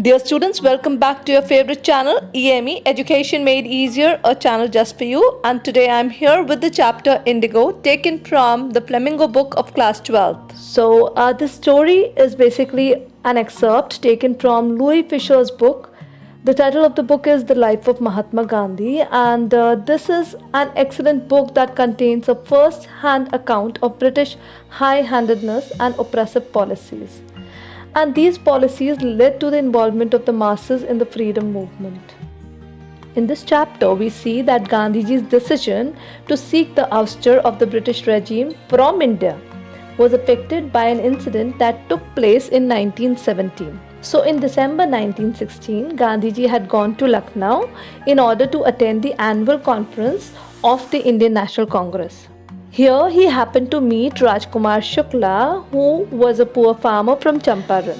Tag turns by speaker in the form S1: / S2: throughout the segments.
S1: Dear students, welcome back to your favorite channel, EME Education Made Easier, a channel just for you. And today I'm here with the chapter Indigo, taken from the Flamingo book of class 12th. So, this story is basically an excerpt taken from Louis Fischer's book. The title of the book is The Life of Mahatma Gandhi, and this is an excellent book that contains a first hand account of British high handedness and oppressive policies. And these policies led to the involvement of the masses in the freedom movement. In this chapter, we see that Gandhiji's decision to seek the ouster of the British regime from India was affected by an incident that took place in 1917. So in December 1916, Gandhiji had gone to Lucknow in order to attend the annual conference of the Indian National Congress. Here he happened to meet Rajkumar Shukla, who was a poor farmer from Champaran.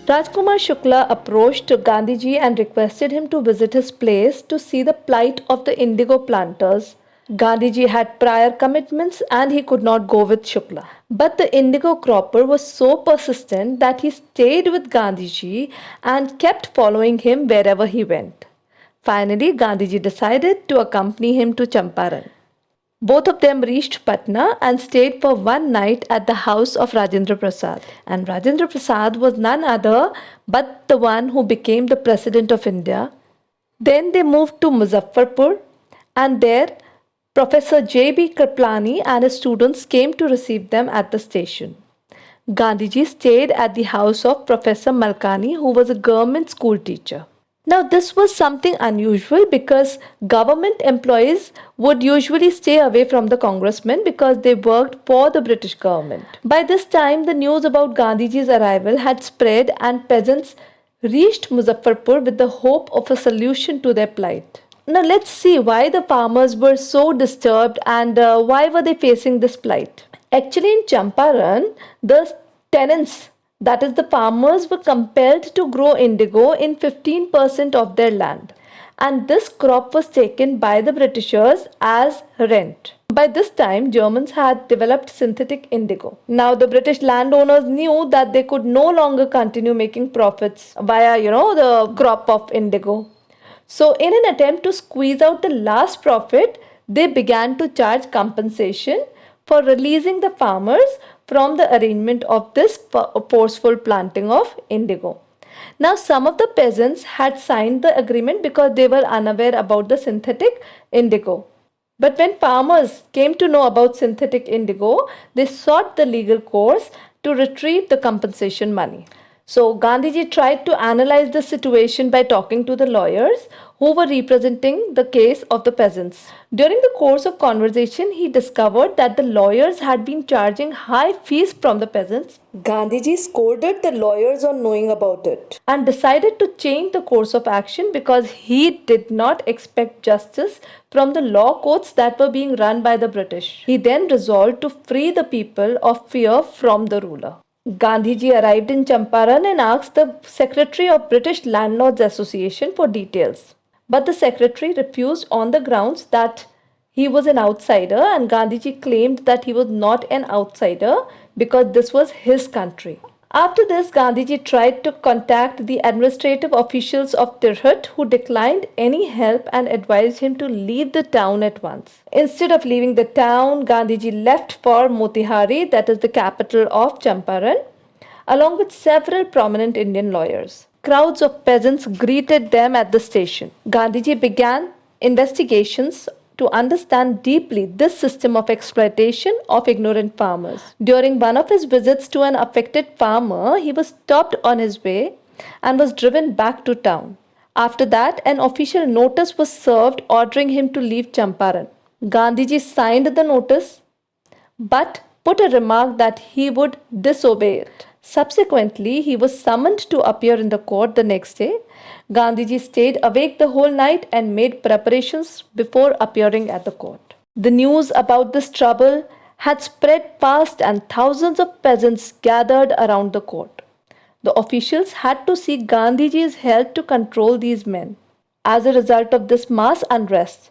S1: Rajkumar Shukla approached Gandhiji and requested him to visit his place to see the plight of the indigo planters. Gandhiji had prior commitments and he could not go with Shukla. But the indigo cropper was so persistent that he stayed with Gandhiji and kept following him wherever he went. Finally, Gandhiji decided to accompany him to Champaran. Both of them reached Patna and stayed for one night at the house of Rajendra Prasad. And Rajendra Prasad was none other but the one who became the President of India. Then they moved to Muzaffarpur, and there Professor J.B. Kriplani and his students came to receive them at the station. Gandhiji stayed at the house of Professor Malkani, who was a government school teacher. Now, this was something unusual because government employees would usually stay away from the congressmen because they worked for the British government. By this time, the news about Gandhiji's arrival had spread and peasants reached Muzaffarpur with the hope of a solution to their plight. Now, let's see why the farmers were so disturbed and why were they facing this plight. Actually, in Champaran, the tenants, that is, the farmers were compelled to grow indigo in 15% of their land. And this crop was taken by the Britishers as rent. By this time, Germans had developed synthetic indigo. Now, the British landowners knew that they could no longer continue making profits via, the crop of indigo. So, in an attempt to squeeze out the last profit, they began to charge compensation for releasing the farmers from the arrangement of this forceful planting of indigo. Now, some of the peasants had signed the agreement because they were unaware about the synthetic indigo. But when farmers came to know about synthetic indigo, they sought the legal course to retrieve the compensation money. So, Gandhiji tried to analyze the situation by talking to the lawyers who were representing the case of the peasants. During the course of conversation, he discovered that the lawyers had been charging high fees from the peasants. Gandhiji scolded the lawyers on knowing about it and decided to change the course of action because he did not expect justice from the law courts that were being run by the British. He then resolved to free the people of fear from the ruler. Gandhiji arrived in Champaran and asked the secretary of British Landlords Association for details. But the secretary refused on the grounds that he was an outsider, and Gandhiji claimed that he was not an outsider because this was his country. After this, Gandhiji tried to contact the administrative officials of Tirhut, who declined any help and advised him to leave the town at once. Instead of leaving the town, Gandhiji left for Motihari, that is the capital of Champaran, along with several prominent Indian lawyers. Crowds of peasants greeted them at the station. Gandhiji began investigations to understand deeply this system of exploitation of ignorant farmers. During one of his visits to an affected farmer, he was stopped on his way and was driven back to town. After that, an official notice was served ordering him to leave Champaran. Gandhiji signed the notice but put a remark that he would disobey it. Subsequently, he was summoned to appear in the court the next day. Gandhiji stayed awake the whole night and made preparations before appearing at the court. The news about this trouble had spread fast and thousands of peasants gathered around the court. The officials had to seek Gandhiji's help to control these men. As a result of this mass unrest,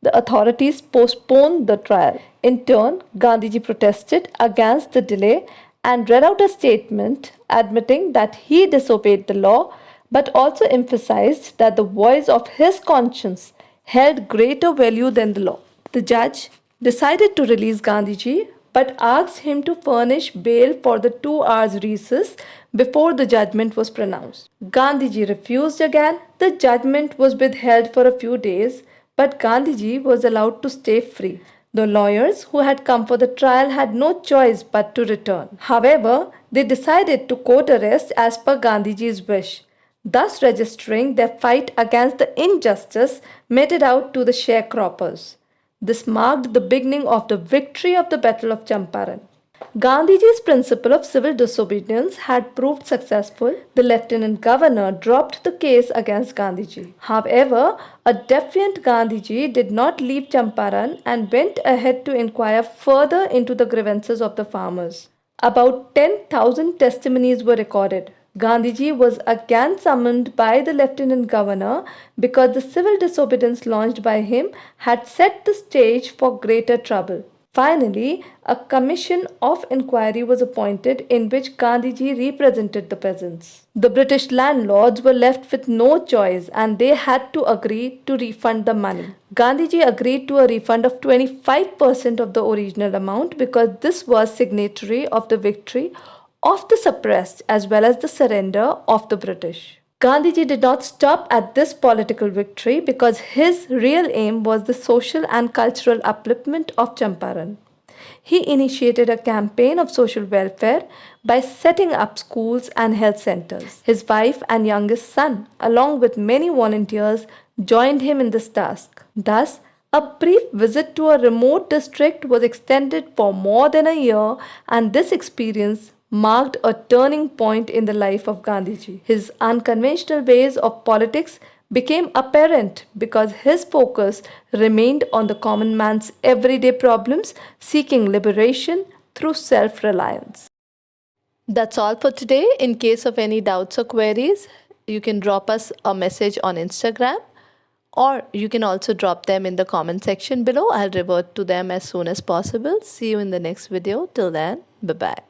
S1: the authorities postponed the trial. In turn, Gandhiji protested against the delay and read out a statement admitting that he disobeyed the law but also emphasized that the voice of his conscience held greater value than the law. The judge decided to release Gandhiji but asked him to furnish bail for the 2 hours recess before the judgment was pronounced. Gandhiji refused again. The judgment was withheld for a few days, but Gandhiji was allowed to stay free. The lawyers who had come for the trial had no choice but to return. However, they decided to court arrest as per Gandhiji's wish, thus registering their fight against the injustice meted out to the sharecroppers. This marked the beginning of the victory of the Battle of Champaran. Gandhiji's principle of civil disobedience had proved successful. The lieutenant governor dropped the case against Gandhiji. However, a defiant Gandhiji did not leave Champaran and went ahead to inquire further into the grievances of the farmers. About 10,000 testimonies were recorded. Gandhiji was again summoned by the lieutenant governor because the civil disobedience launched by him had set the stage for greater trouble. Finally, a commission of inquiry was appointed in which Gandhiji represented the peasants. The British landlords were left with no choice and they had to agree to refund the money. Gandhiji agreed to a refund of 25% of the original amount because this was signatory of the victory of the suppressed as well as the surrender of the British. Gandhiji did not stop at this political victory because his real aim was the social and cultural upliftment of Champaran. He initiated a campaign of social welfare by setting up schools and health centers. His wife and youngest son, along with many volunteers, joined him in this task. Thus, a brief visit to a remote district was extended for more than a year, and this experience marked a turning point in the life of Gandhiji. His unconventional ways of politics became apparent because his focus remained on the common man's everyday problems, seeking liberation through self-reliance. That's all for today. In case of any doubts or queries, you can drop us a message on Instagram, or you can also drop them in the comment section below. I'll revert to them as soon as possible. See you in the next video. Till then, bye-bye.